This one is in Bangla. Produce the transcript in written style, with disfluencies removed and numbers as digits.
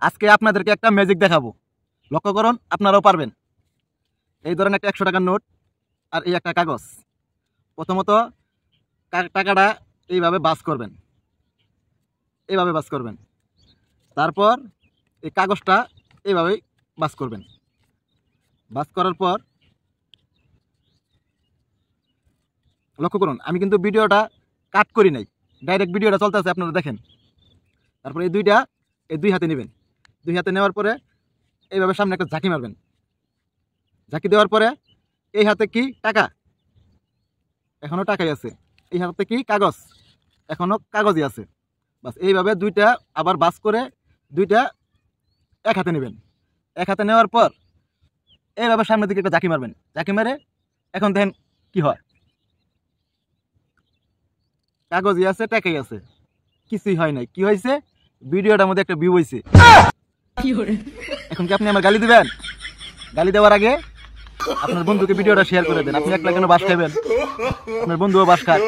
আজকে আপনাদেরকে একটা ম্যাজিক দেখাবো। লক্ষ্য করুন, আপনারাও পারবেন। এই ধরেন একটা 100 টাকার নোট আর এই একটা কাগজ। প্রথমত টাকাটা এইভাবে বাস করবেন, এইভাবে বাস করবেন। তারপর এই কাগজটা এইভাবেই বাস করবেন। বাস করার পর লক্ষ্য করুন, আমি কিন্তু ভিডিওটা কাট করি নাই, ডাইরেক্ট ভিডিওটা চলতেছে, আপনারা দেখেন। তারপর এই দুই হাতে নেবেন। দুই হাতে নেওয়ার পরে এইভাবে সামনে একটা ঝাঁকি মারবেন। ঝাঁকি দেওয়ার পরে এই হাতে কি টাকা, এখনো টাকাই আছে। এই হাতে কি কাগজ, এখনো কাগজই আছে। বাস এইভাবে দুইটা আবার বাস করে দুইটা এক হাতে নেবেন। এক হাতে নেওয়ার পর এইভাবে সামনের দিকে একটা ঝাঁকি মারবেন। ঝাঁকি মেরে এখন দেখেন কি হয়। কাগজই আছে, টাকাই আছে, কিছুই হয় নাই। কি হয়েছে? ভিডিওটার মধ্যে একটা ভিউ হয়েছে। এখন কি আপনি আমার গালি দিবেন? গালি দেওয়ার আগে আপনার বন্ধুকে ভিডিওটা শেয়ার করে দেন। আপনি একলা কেন বাস খাবেন? আপনার বন্ধুও বাস খায়।